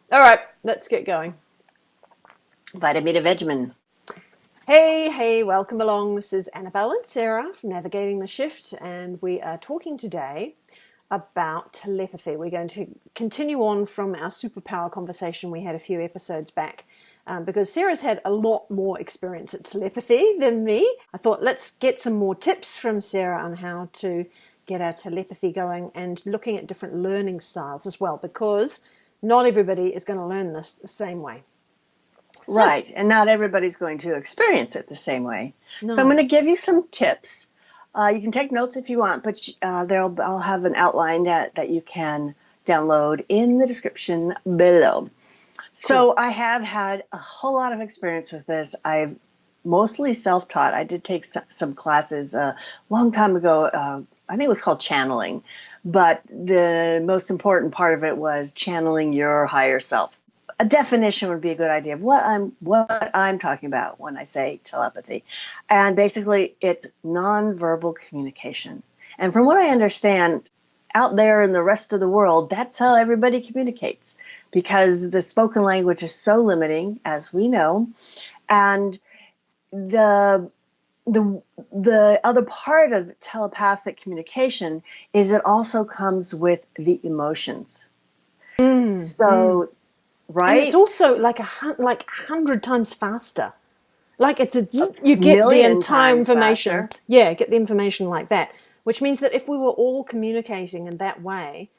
All right, let's get going. Vitamin Vegemin. Hey, welcome along. This is Annabelle and Sarah from Navigating the Shift, and we are talking today about telepathy. We're going to continue on from our superpower conversation we had a few episodes back. Because Sarah's had a lot more experience at telepathy than me. I thought let's get some more tips from Sarah on how to get our telepathy going and looking at different learning styles as well, because not everybody is going to learn this the same way. Right. And not everybody's going to experience it the same way. No. So I'm going to give you some tips. You can take notes if you want, but I'll have an outline that you can download in the description below. So I have had a whole lot of experience with this. I've mostly self-taught. I did take some classes a long time ago. I think it was called channeling. But the most important part of it was channeling your higher self. A definition would be a good idea of what I'm talking about when I say telepathy. And basically, it's nonverbal communication. And from what I understand, out there in the rest of the world, that's how everybody communicates, because the spoken language is so limiting, as we know. And the other part of telepathic communication is it also comes with the emotions. So, right? And it's also like 100 times faster. Like you get the million entire times information. faster. Yeah, get the information like that. Which means that if we were all communicating in that way,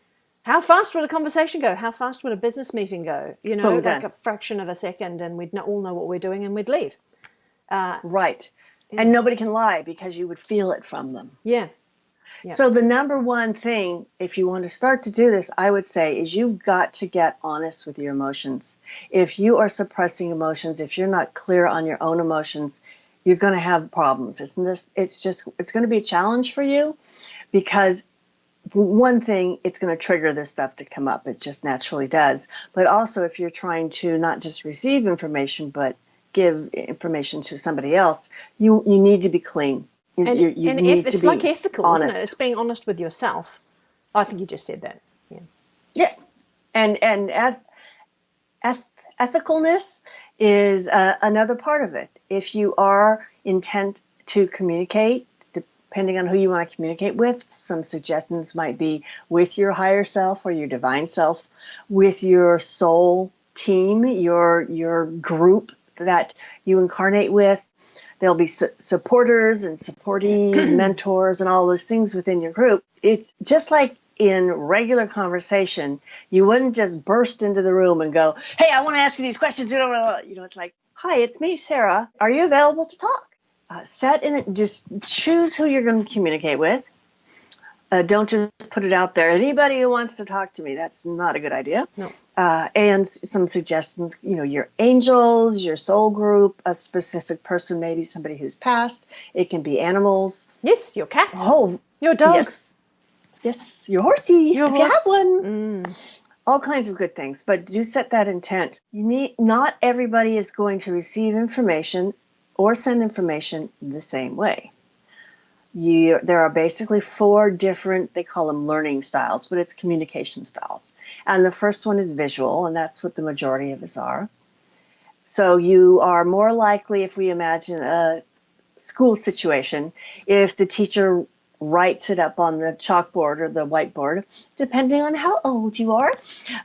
how fast would a conversation go? How fast would a business meeting go? You know, Boom, like done. a fraction of a second, and we'd all know what we're doing, and we'd leave. Right. And nobody can lie because you would feel it from them. Yeah. So the number one thing, if you want to start to do this, I would say is you've got to get honest with your emotions. If you are suppressing emotions, if you're not clear on your own emotions, you're going to have problems. It's going to be a challenge for you, because one thing, it's going to trigger this stuff to come up. It just naturally does. But also, if you're trying to not just receive information, but give information to somebody else, you need to be clean. You need to It's be like ethical, honest. isn't it? It's being honest with yourself. I think you just said that. Yeah. Yeah. And ethicalness is another part of it. If you are intent to communicate, depending on who you want to communicate with, some suggestions might be with your higher self or your divine self, with your soul team, your group that you incarnate with. There'll be supporters and supportees, mentors, and all those things within your group. It's just like in regular conversation, you wouldn't just burst into the room and go, "Hey, I want to ask you these questions." You know, it's like, "Hi, it's me, Sarah. Are you available to talk?" Just choose who you're going to communicate with. Don't just put it out there. Anybody who wants to talk to me, that's not a good idea. No. And some suggestions, your angels, your soul group, a specific person, maybe somebody who's passed. It can be animals. Yes, your cat. Oh, your dog. Yes, your horsey, your if horse. you have one. All kinds of good things, but do set that intent. Not everybody is going to receive information or send information the same way. There are basically 4 different, they call them learning styles, but it's communication styles. And the first one is visual, and that's what the majority of us are. So you are more likely, if we imagine a school situation, if the teacher writes it up on the chalkboard or the whiteboard, depending on how old you are,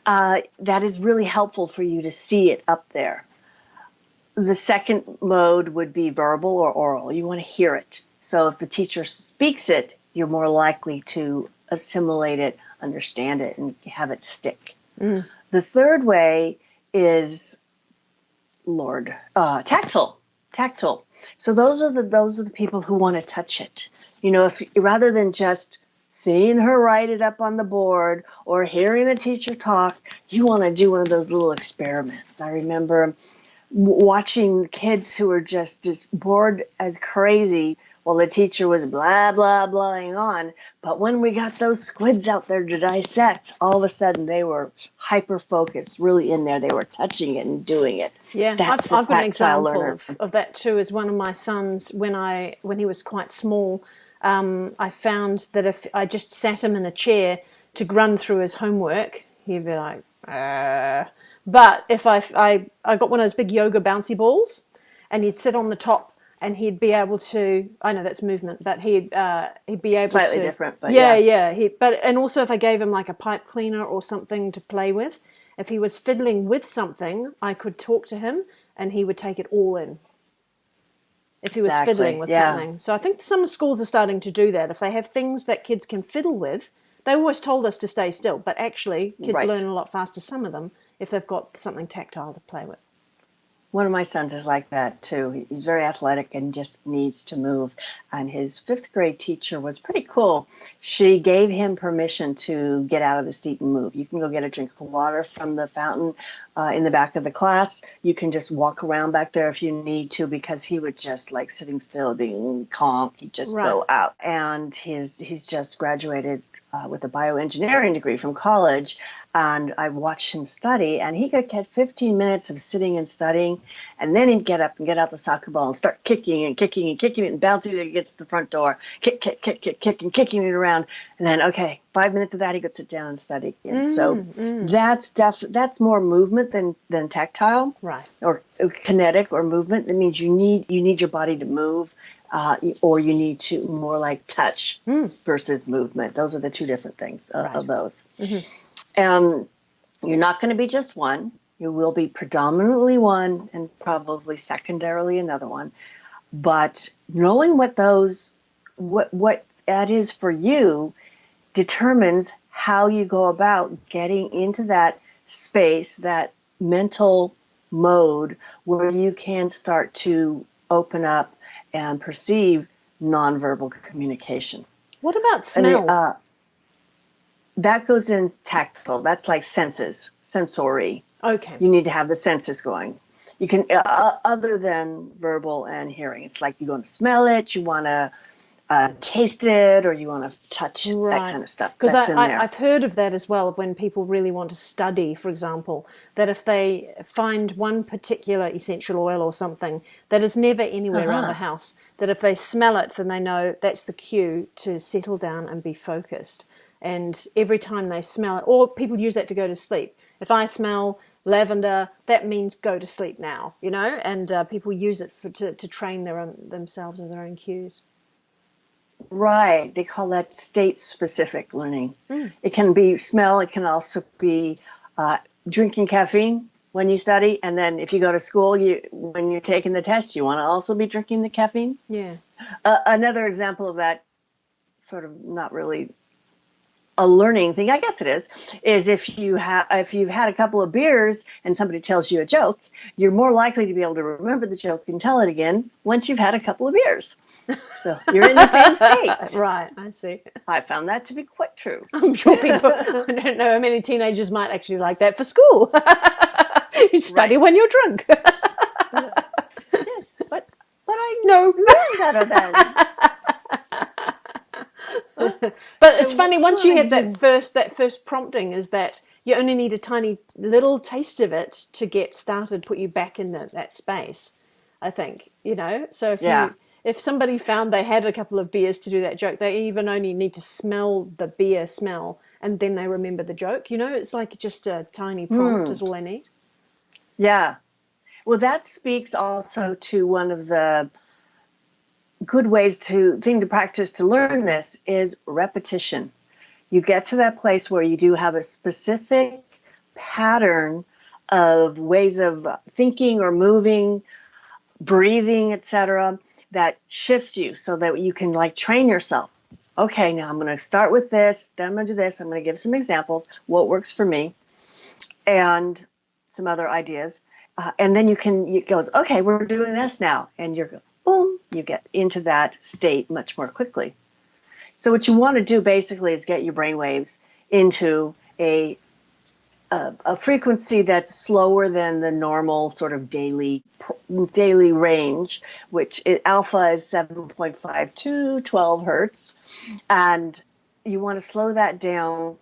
that is really helpful for you to see it up there. The second mode would be verbal or oral. You want to hear it. So if the teacher speaks it, you're more likely to assimilate it, understand it, and have it stick. The third way is tactile. Tactile. So those are the people who want to touch it. If rather than just seeing her write it up on the board or hearing the teacher talk, you want to do one of those little experiments. I remember watching kids who were just bored as crazy while the teacher was blah, blah, blahing on. But when we got those squids out there to dissect, all of a sudden they were hyper-focused, really in there. They were touching it and doing it. Yeah, That's I've got an example learner. of that too. As one of my sons, when he was quite small, I found that if I just sat him in a chair to run through his homework, he'd be like, But if I got one of those big yoga bouncy balls, and he'd sit on the top, and he'd be able to. I know that's movement, but he'd be able Slightly to. different, but Yeah, yeah. yeah. And also if I gave him like a pipe cleaner or something to play with, if he was fiddling with something, I could talk to him, and he would take it all in. If he was fiddling Exactly. with Yeah. something. So I think some schools are starting to do that. If they have things that kids can fiddle with, they always told us to stay still, but actually kids Right. learn a lot faster, some of them, if they've got something tactile to play with. One of my sons is like that too. He's very athletic and just needs to move. And his fifth grade teacher was pretty cool. She gave him permission to get out of the seat and move. You can go get a drink of water from the fountain in the back of the class. You can just walk around back there if you need to, because he would just like sitting still, being calm. He'd just Right. go out. And he's just graduated with a bioengineering degree from college. And I watched him study, and he could get 15 minutes of sitting and studying, and then he'd get up and get out the soccer ball and start kicking and kicking and kicking it and bouncing it against the front door, kick, and kicking it around. And then, okay, 5 minutes of that, he could sit down and study again. So that's more movement than tactile, Right. or kinetic or movement. That means you need your body to move, or you need to more like touch versus movement. Those are the two different things of those. Mm-hmm. And you're not going to be just one. You will be predominantly one and probably secondarily another one. But knowing what that is for you determines how you go about getting into that space, that mental mode where you can start to open up and perceive nonverbal communication. What about smell? That goes in tactile. That's like senses, sensory. Okay. You need to have the senses going. You can, other than verbal and hearing. It's like you want to smell it, you want to taste it, or you want to touch it, that kind of stuff. Because I've heard of that as well, of when people really want to study, for example, that if they find one particular essential oil or something that is never anywhere around the house, that if they smell it, then they know that's the cue to settle down and be focused. And every time they smell it, or people use that to go to sleep. If I smell lavender, that means go to sleep now, and people use it to train themselves with their own cues. Right. They call that state-specific learning. It can be smell. It can also be drinking caffeine when you study. And then if you go to school, when you're taking the test, you want to also be drinking the caffeine. Yeah. Another example of that, sort of not really a learning thing, I guess it is if you've had a couple of beers and somebody tells you a joke, you're more likely to be able to remember the joke and tell it again once you've had a couple of beers. So you're in the same state. Right, I see. I found that to be quite true. I'm sure people, I don't know how many teenagers might actually like that for school. You study when you're drunk. Yes, but I learned out of that. But it's funny, once you have that first prompting, is that you only need a tiny little taste of it to get started, put you back in that space, I think, so if somebody found they had a couple of beers to do that joke, they even only need to smell the beer smell and then they remember the joke. It's like just a tiny prompt is all they need. Yeah. Well, that speaks also to one of the good ways to practice to learn this is repetition. You get to that place where you do have a specific pattern of ways of thinking or moving, breathing, etc., that shifts you so that you can train yourself. Okay, now I'm going to start with this, then I'm going to do this. I'm going to give some examples, what works for me, and some other ideas. And then it goes, okay, we're doing this now. And you're boom, you get into that state much more quickly. So what you want to do basically is get your brain waves into a frequency that's slower than the normal sort of daily range, which alpha is 7.5 to 12 hertz. And you want to slow that down,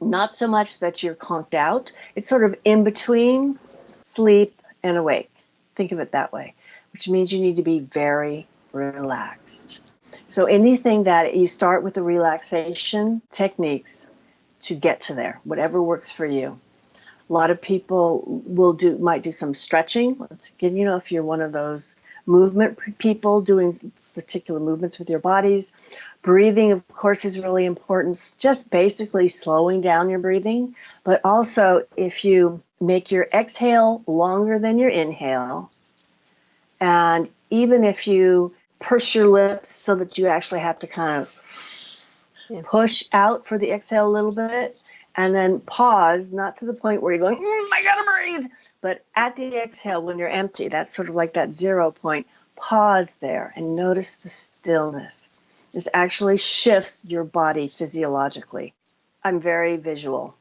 not so much that you're conked out. It's sort of in between sleep and awake. Think of it that way, which means you need to be very relaxed. So anything that you start with the relaxation techniques to get to there, whatever works for you. A lot of people might do some stretching. Let's again, if you're one of those movement people doing particular movements with your bodies. Breathing, of course, is really important. Just basically slowing down your breathing. But also, if you make your exhale longer than your inhale, and even if you purse your lips so that you actually have to kind of push out for the exhale a little bit, and then pause, not to the point where you're going, I gotta breathe, but at the exhale when you're empty, that's sort of like that 0 point, pause there and notice the stillness. This actually shifts your body physiologically. I'm very visual.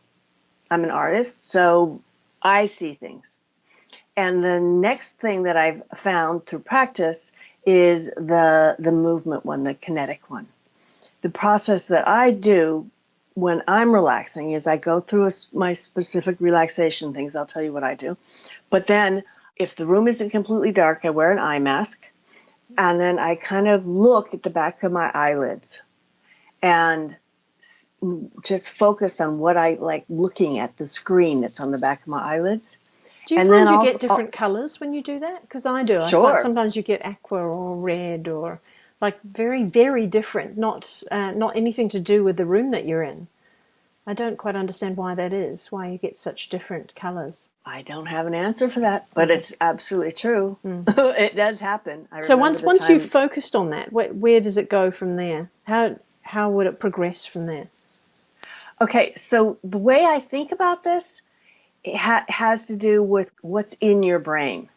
I'm an artist, so I see things. And the next thing that I've found through practice is the movement one, the kinetic one. The process that I do when I'm relaxing is I go through my specific relaxation things. I'll tell you what I do. But then if the room isn't completely dark, I wear an eye mask. And then I kind of look at the back of my eyelids and just focus on what I like looking at, the screen that's on the back of my eyelids. Do you find you get different colors when you do that? Because I do. Sure. I find sometimes you get aqua or red or like very, very different, not anything to do with the room that you're in. I don't quite understand why that is, why you get such different colors. I don't have an answer for that, but it's absolutely true. It does happen. So once you've focused on that, where does it go from there? How would it progress from there? Okay, so the way I think about this, it has to do with what's in your brain,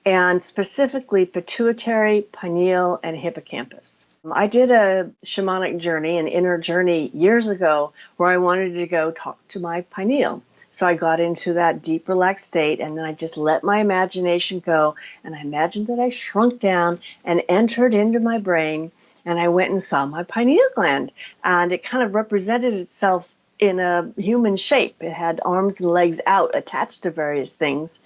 and specifically pituitary, pineal, and hippocampus. I did a shamanic journey, an inner journey years ago where I wanted to go talk to my pineal. So I got into that deep, relaxed state, and then I just let my imagination go, and I imagined that I shrunk down and entered into my brain, and I went and saw my pineal gland, and it kind of represented itself in a human shape. It had arms and legs out attached to various things.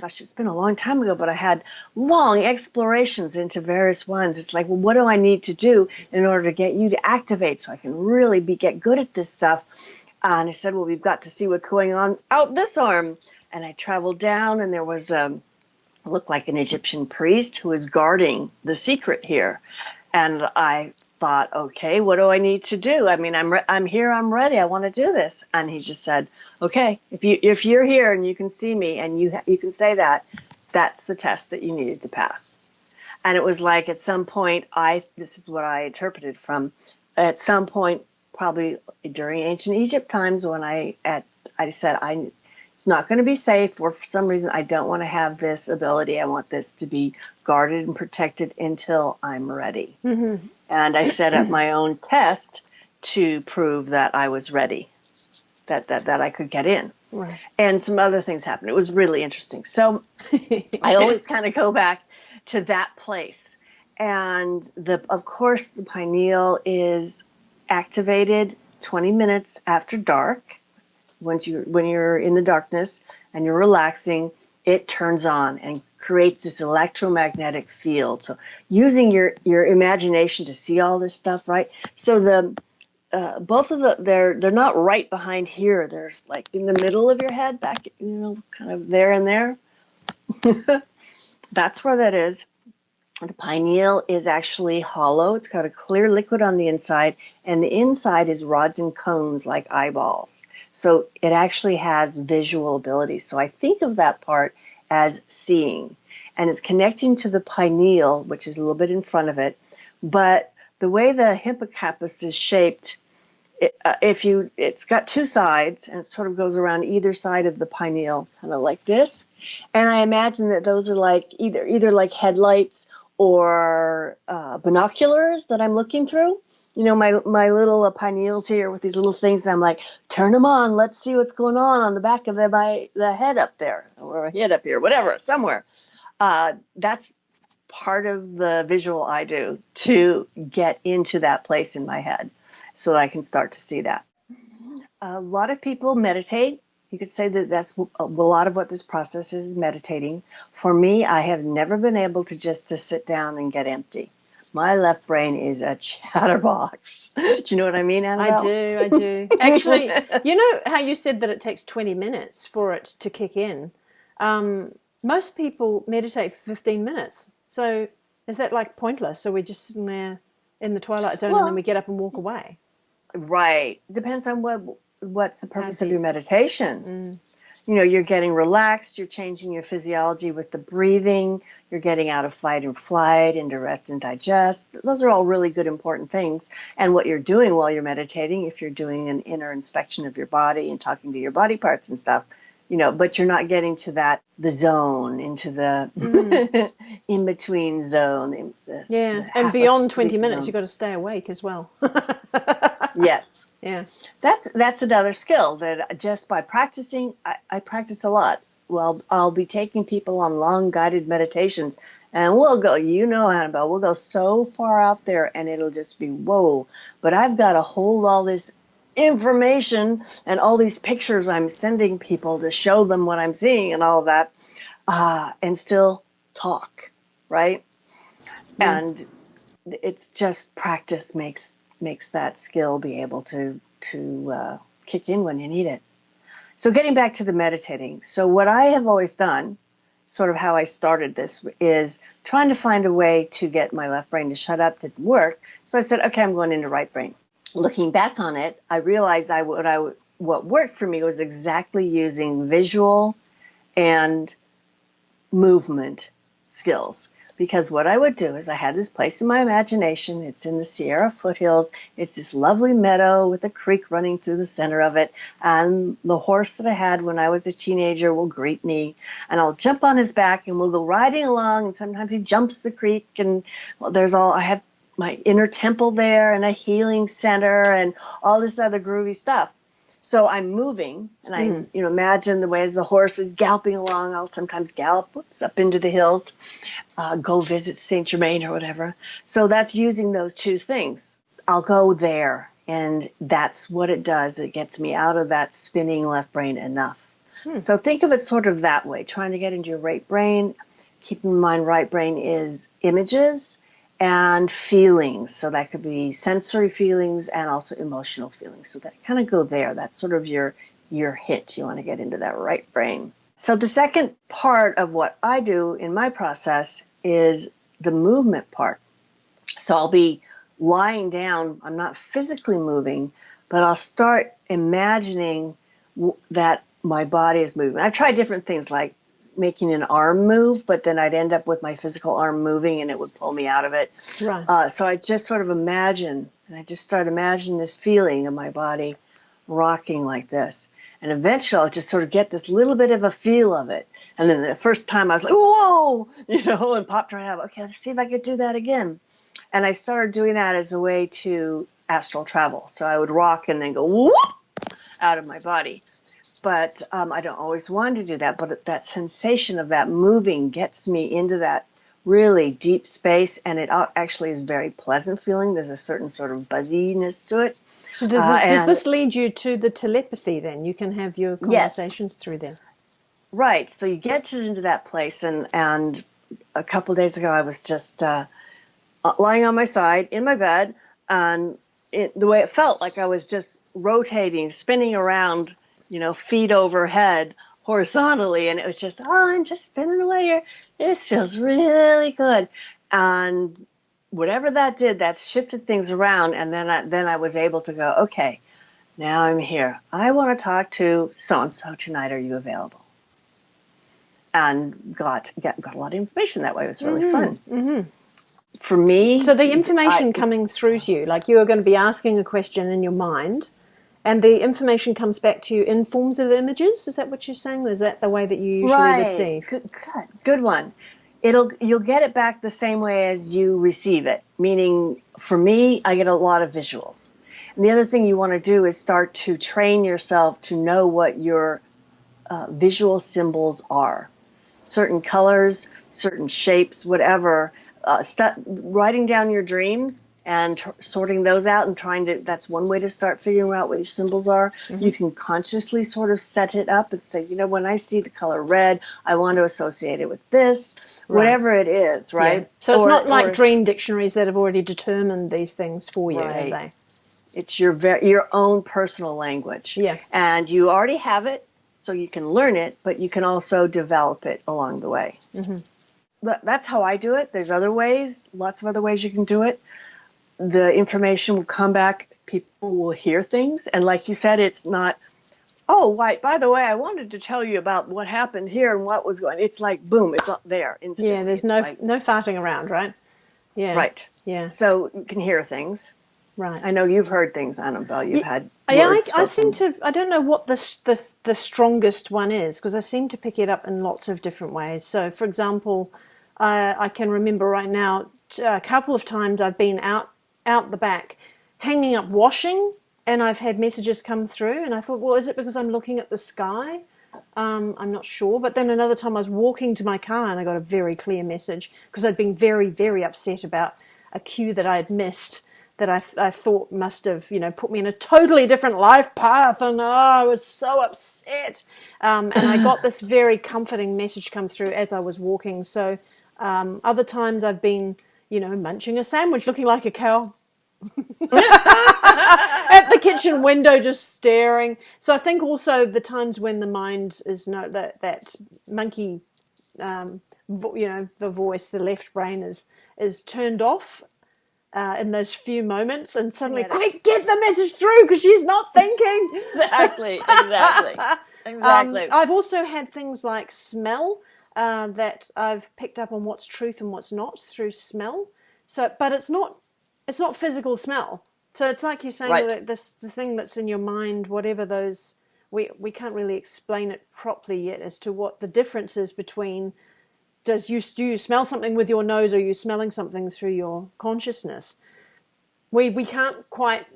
Gosh, it's been a long time ago, but I had long explorations into various ones. It's like, well, what do I need to do in order to get you to activate so I can really get good at this stuff? And I said, well, we've got to see what's going on out this arm. And I traveled down, and there was looked like an Egyptian priest who was guarding the secret here. And I thought, okay, what do I need to do? I mean, I'm here, I'm ready, I want to do this. And he just said, okay, if you're here and you can see me and you can say that, that's the test that you needed to pass. And it was like at some point, this is what I interpreted from, at some point, probably during ancient Egypt times when I said, it's not going to be safe, or for some reason I don't want to have this ability. I want this to be guarded and protected until I'm ready. Mm-hmm. And I set up my own test to prove that I was ready, that I could get in. Right. And some other things happened. It was really interesting. So I always kind of go back to that place. And of course, the pineal is activated 20 minutes after dark. When you're in the darkness and you're relaxing, it turns on and creates this electromagnetic field. So using your imagination to see all this stuff, right? So both of they're not right behind here. They're like in the middle of your head, back, kind of there and there. That's where that is. The pineal is actually hollow. It's got a clear liquid on the inside, and the inside is rods and cones like eyeballs. So it actually has visual abilities. So I think of that part as seeing, and it's connecting to the pineal, which is a little bit in front of it. But the way the hippocampus is shaped, it's got two sides, and it sort of goes around either side of the pineal, kind of like this. And I imagine that those are like either like headlights or binoculars that I'm looking through. My little pineals here with these little things. And I'm like, turn them on. Let's see what's going on the back of the head up there, or a head up here, whatever, somewhere. That's part of the visual I do to get into that place in my head so that I can start to see that. A lot of people meditate. You could say that that's a lot of what this process is meditating. For me, I have never been able to sit down and get empty. My left brain is a chatterbox. Do you know what I mean, Annabelle? I do. Actually, you know how you said that it takes 20 minutes for it to kick in? Most people meditate for 15 minutes. So is that like pointless? So we're just sitting there in the twilight zone and then we get up and walk away? Right. Depends on what's the purpose of your meditation. Mm. You know, you're getting relaxed, you're changing your physiology with the breathing, you're getting out of fight and flight into rest and digest. Those are all really good, important things. And what you're doing while you're meditating, if you're doing an inner inspection of your body and talking to your body parts and stuff, you know, but you're not getting to the zone, into the in-between zone. And beyond 20 minutes, you've got to stay awake as well. Yes. Yeah. That's another skill that just by practicing, I practice a lot. Well, I'll be taking people on long guided meditations and we'll go, you know, Annabelle, we'll go so far out there and it'll just be, whoa, but I've got to hold all this information and all these pictures I'm sending people to show them what I'm seeing and all of that, and still talk, right? Yeah. And it's just practice makes that skill be able to kick in when you need it. So getting back to the meditating. So what I have always done, sort of how I started this, is trying to find a way to get my left brain to shut up, didn't work. So I said, okay, I'm going into right brain. Looking back on it, I realized what worked for me was exactly using visual and movement skills. Because what I would do is I had this place in my imagination. It's in the Sierra foothills. It's this lovely meadow with a creek running through the center of it. And the horse that I had when I was a teenager will greet me. And I'll jump on his back and we'll go riding along. And sometimes he jumps the creek. And I have my inner temple there and a healing center and all this other groovy stuff. So I'm moving, and I imagine the way as the horse is galloping along. I'll sometimes gallop up into the hills, go visit Saint Germain or whatever. So that's using those two things. I'll go there, and that's what it does. It gets me out of that spinning left brain enough. So think of it sort of that way, trying to get into your right brain. Keep in mind, right brain is images and feelings. So that could be sensory feelings and also emotional feelings. So that kind of go there. That's sort of your hit. You want to get into that right brain. So the second part of what I do in my process is the movement part. So I'll be lying down. I'm not physically moving, but I'll start imagining that my body is moving. I've tried different things like making an arm move, but then I'd end up with my physical arm moving and it would pull me out of it. Right. So I just sort of start imagining this feeling of my body rocking like this. And eventually I'll just sort of get this little bit of a feel of it. And then the first time I was like, whoa, and popped right out. Okay, let's see if I could do that again. And I started doing that as a way to astral travel. So I would rock and then go whoop out of my body. But I don't always want to do that. But that sensation of that moving gets me into that really deep space. And it actually is very pleasant feeling. There's a certain sort of buzziness to it. So does this lead you to the telepathy then? You can have your conversations through there. Right. So you get into that place. And a couple of days ago, I was just lying on my side in my bed. And the way it felt like I was just rotating, spinning around, feet overhead horizontally. And it was just, I'm just spinning away here. This feels really good. And whatever that did, that shifted things around. And then I was able to go, okay, now I'm here. I want to talk to so-and-so tonight. Are you available? And got a lot of information that way. It was really fun. Mm-hmm. For me. So the information coming through to you, like you are going to be asking a question in your mind, and the information comes back to you in forms of images. Is that what you're saying? Is that the way that you usually receive? Good one. You'll get it back the same way as you receive it. Meaning, for me, I get a lot of visuals. And the other thing you want to do is start to train yourself to know what your visual symbols are. Certain colors, certain shapes, whatever. Writing down your dreams and sorting those out and that's one way to start figuring out what your symbols are. You can consciously sort of set it up and say, when I see the color red, I want to associate it with this, whatever it is, right? Yeah. So it's not like dream dictionaries that have already determined these things for you, have they? It's your own personal language. Yeah. And you already have it, so you can learn it, but you can also develop it along the way. That's how I do it. There's other ways, lots of other ways you can do it. The information will come back. People will hear things. And like you said, it's not, by the way, I wanted to tell you about what happened here and what was going. It's like, boom, it's up there instantly. Yeah, there's no farting around, right? Yeah. Right. Yeah. So you can hear things. Right. I know you've heard things, Annabelle. You've had words I seem to. I don't know what the strongest one is, because I seem to pick it up in lots of different ways. So, for example, I can remember right now a couple of times I've been out the back, hanging up washing, and I've had messages come through, and I thought, well, is it because I'm looking at the sky? I'm not sure. But then another time I was walking to my car and I got a very clear message, because I'd been very, very upset about a cue that I had missed, that I thought must have, put me in a totally different life path. And I was so upset. And I got this very comforting message come through as I was walking. So other times I've been, munching a sandwich, looking like a cow. At the kitchen window, just staring. So I think also the times when the mind is that monkey, the voice, the left brain is turned off. In those few moments, and suddenly, quick, get the message through, because she's not thinking. Exactly. I've also had things like smell that I've picked up on what's truth and what's not through smell. So, but it's not physical smell. So it's like you're saying that the thing that's in your mind, whatever those, we can't really explain it properly yet as to what the difference is between. Do you smell something with your nose, or are you smelling something through your consciousness? We can't quite,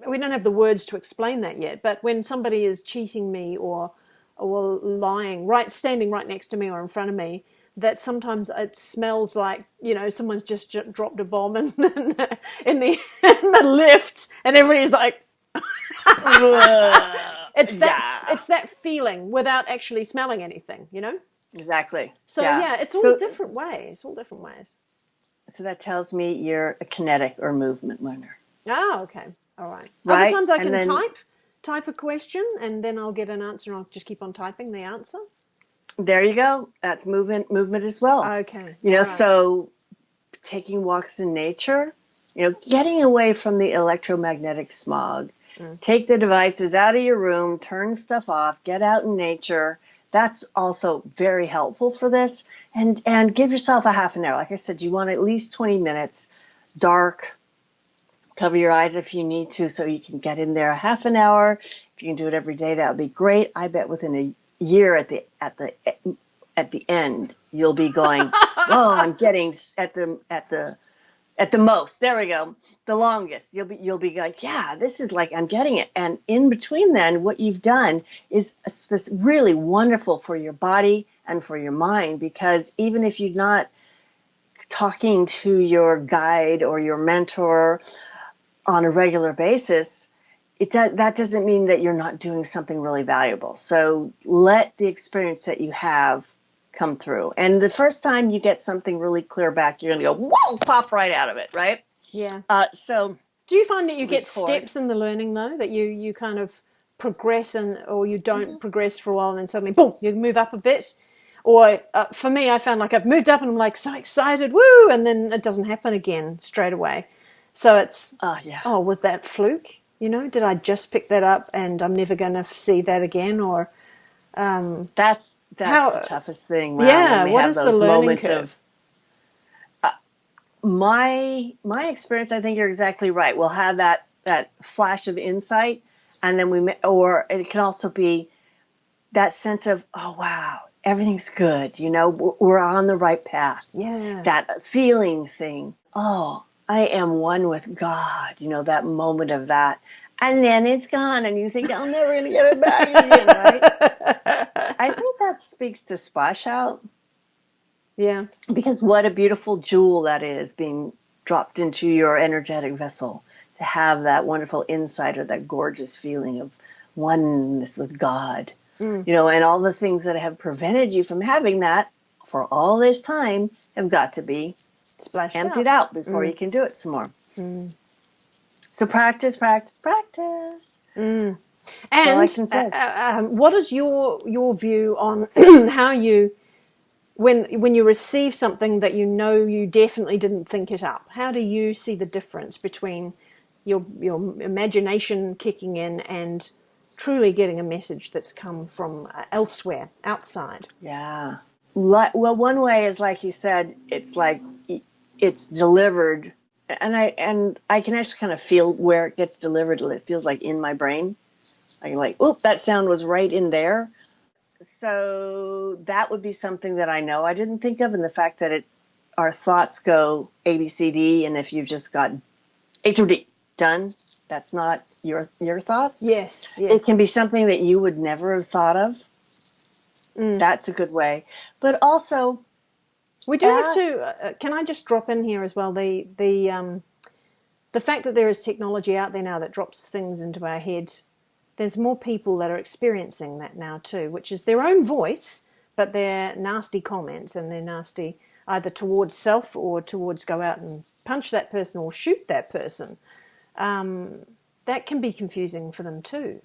we don't have the words to explain that yet. But when somebody is cheating me or lying, standing right next to me or in front of me, that sometimes it smells like, someone's just dropped a bomb in the lift, and everybody's like, it's that feeling without actually smelling anything, Exactly. So it's all different ways. So that tells me you're a kinetic or movement learner. Oh, okay. All right. Right? Other times I can type a question, and then I'll get an answer, and I'll just keep on typing the answer. There you go. That's movement as well. Okay. So taking walks in nature, getting away from the electromagnetic smog. Take the devices out of your room, turn stuff off, get out in nature. That's also very helpful for this. And give yourself a half an hour. Like I said, you want at least 20 minutes, dark. Cover your eyes if you need to, so you can get in there a half an hour. If you can do it every day, that would be great. I bet within a year at the end, you'll be going, oh, I'm getting at the most. There we go. The longest. You'll be like, yeah, this is like, I'm getting it. And in between then, what you've done is really wonderful for your body and for your mind, because even if you're not talking to your guide or your mentor on a regular basis, that doesn't mean that you're not doing something really valuable. So let the experience that you have come through. And the first time you get something really clear back, you're going to go, whoa, pop right out of it, right? Yeah. So do you find that you get steps in the learning, though, that you kind of progress or you don't progress for a while and then suddenly, boom, you move up a bit? Or for me, I found like I've moved up and I'm like so excited, woo, and then it doesn't happen again straight away. So it's, was that fluke? Did I just pick that up and I'm never going to see that again? Or that's the toughest thing. When we what have is those the learning moments curve? My experience, I think you're exactly right. We'll have that flash of insight, and then or it can also be that sense of, oh wow, everything's good. We're on the right path. Yeah. That feeling thing. Oh, I am one with God. That moment of that. And then it's gone, and you think, I'll never really get it back again, right? I think that speaks to Splash Out. Yeah. Because what a beautiful jewel that is, being dropped into your energetic vessel, to have that wonderful insight or that gorgeous feeling of oneness with God, and all the things that have prevented you from having that for all this time have got to be Splashed emptied out before you can do it some more. So practice, practice, practice. And all I can say. What is your view on how you, when you receive something that you definitely didn't think it up, how do you see the difference between your imagination kicking in and truly getting a message that's come from elsewhere, outside? Yeah. Well, one way is, like you said, it's like it's delivered, and I can actually kind of feel where it gets delivered. It feels like in my brain. I can like, oop, that sound was right in there. So that would be something that I know I didn't think of, and the fact that our thoughts go A, B, C, D, and if you've just got A through D done, that's not your thoughts. Yes. It can be something that you would never have thought of. That's a good way. But also, we do have to. Can I just drop in here as well? The fact that there is technology out there now that drops things into our head. There's more people that are experiencing that now too, which is their own voice, but they're nasty comments, and they're nasty either towards self or towards go out and punch that person or shoot that person. That can be confusing for them too.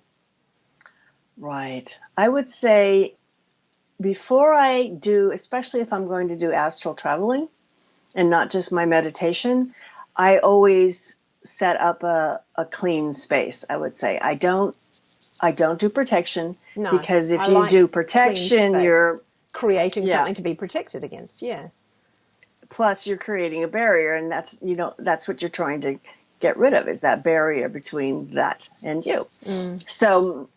Right. I would say before I do, especially if I'm going to do astral traveling and not just my meditation, I always set up a clean space, I would say. I don't do protection, because if you do protection, you're creating something to be protected against. Yeah. Plus, you're creating a barrier, and that's what you're trying to get rid of, is that barrier between that and you. So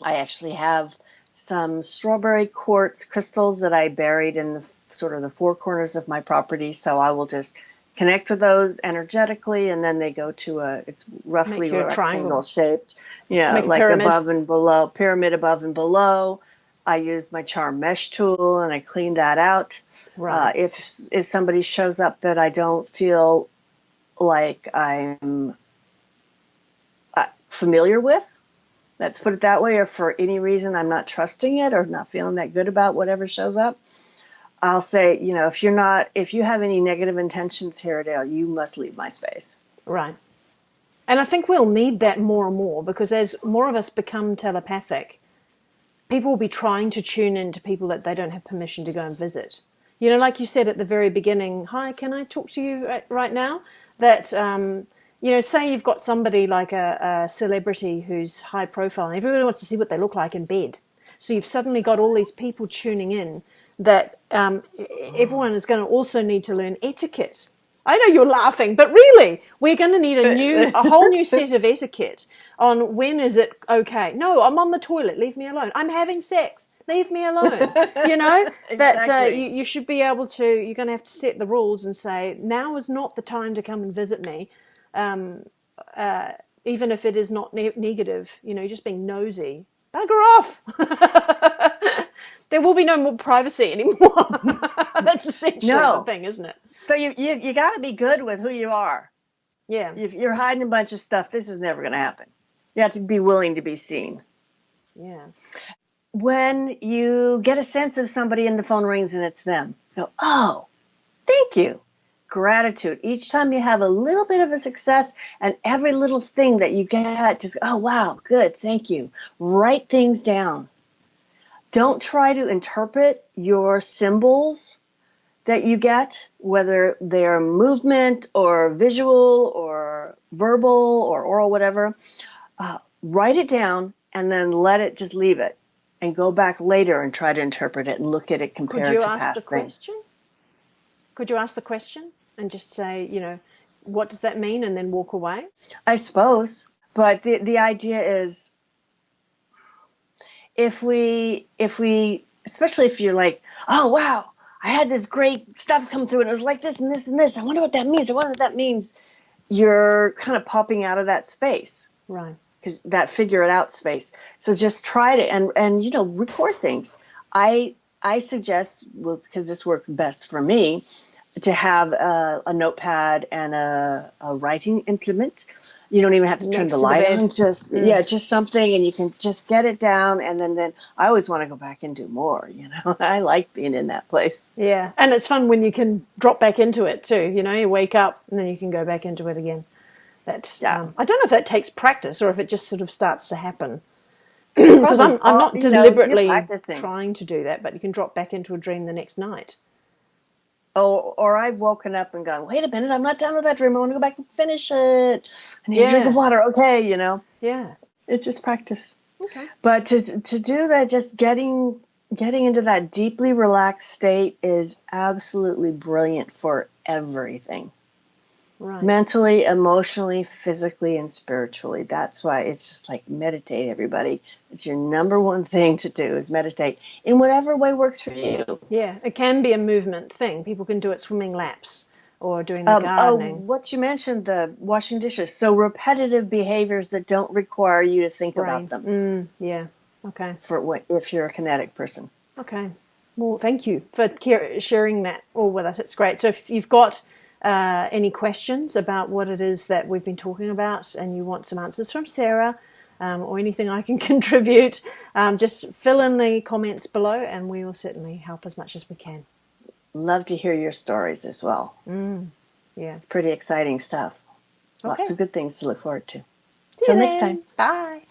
I actually have some strawberry quartz crystals that I buried in the four corners of my property. So I will just connect with those energetically, and then they go to it's roughly rectangle shaped, like above and below, pyramid above and below. I use my charm mesh tool and I clean that out. Right. If somebody shows up that I don't feel like I'm familiar with, let's put it that way, or for any reason I'm not trusting it or not feeling that good about whatever shows up, I'll say, if you have any negative intentions here, Dale, you must leave my space. Right. And I think we'll need that more and more, because as more of us become telepathic, people will be trying to tune into people that they don't have permission to go and visit. Like you said at the very beginning, hi, can I talk to you right now? That, say you've got somebody like a celebrity who's high profile, and everybody wants to see what they look like in bed. So you've suddenly got all these people tuning in that everyone is going to also need to learn etiquette. I know you're laughing, but really, we're going to need a whole new set of etiquette on when is it okay. No, I'm on the toilet, leave me alone. I'm having sex, leave me alone. Exactly. That you should be able to, you're going to have to set the rules and say, now is not the time to come and visit me, even if it is not negative, just being nosy. Bugger off. There will be no more privacy anymore. That's essentially the thing, isn't it? So you got to be good with who you are. Yeah. If you're hiding a bunch of stuff, this is never going to happen. You have to be willing to be seen. Yeah. When you get a sense of somebody and the phone rings and it's them, go, oh, thank you. Gratitude. Each time you have a little bit of a success, and every little thing that you get, just, oh, wow, good, thank you. Write things down. Don't try to interpret your symbols that you get, whether they're movement or visual or verbal or oral, whatever. Write it down and then just leave it, and go back later and try to interpret it and look at it compared to past things. Could you ask the question and just say, what does that mean, and then walk away? I suppose. But the idea is, if we, especially if you're like, oh, wow, I had this great stuff come through and it was like this and this and this. I wonder what that means. I wonder what that means. You're kind of popping out of that space. Right. Because that figure it out space. So just try to, and record things. I suggest, because this works best for me, to have a notepad and a writing implement. You don't even have to turn Next the to the light bed. on. Just just something, and you can just get it down. And then I always want to go back and do more. I like being in that place. Yeah, and it's fun when you can drop back into it too. You wake up and then you can go back into it again. Yeah, I don't know if that takes practice or if it just sort of starts to happen. Because probably. I'm not You're deliberately practicing. trying to do that, but you can drop back into a dream the next night. Oh, or I've woken up and gone, wait a minute, I'm not done with that dream. I want to go back and finish it. I need a drink of water. Okay, Yeah. it's just practice. Okay. But to do that, just getting into that deeply relaxed state is absolutely brilliant for everything. Right. Mentally, emotionally, physically, and spiritually. That's why it's just like meditate, everybody. It's your number one thing to do is meditate in whatever way works for you. Yeah, it can be a movement thing. People can do it swimming laps or doing the gardening. What you mentioned, the washing dishes. So repetitive behaviors that don't require you to think about Brain. them. Yeah. Okay. If you're a kinetic person. Okay. Well, thank you for sharing that all with us. It's great. So if you've got any questions about what it is that we've been talking about and you want some answers from Sarah or anything I can contribute, just fill in the comments below and we will certainly help as much as we can. Love to hear your stories as well. Yeah. It's pretty exciting stuff. Okay. Lots of good things to look forward to. See you Till next then. time. Bye.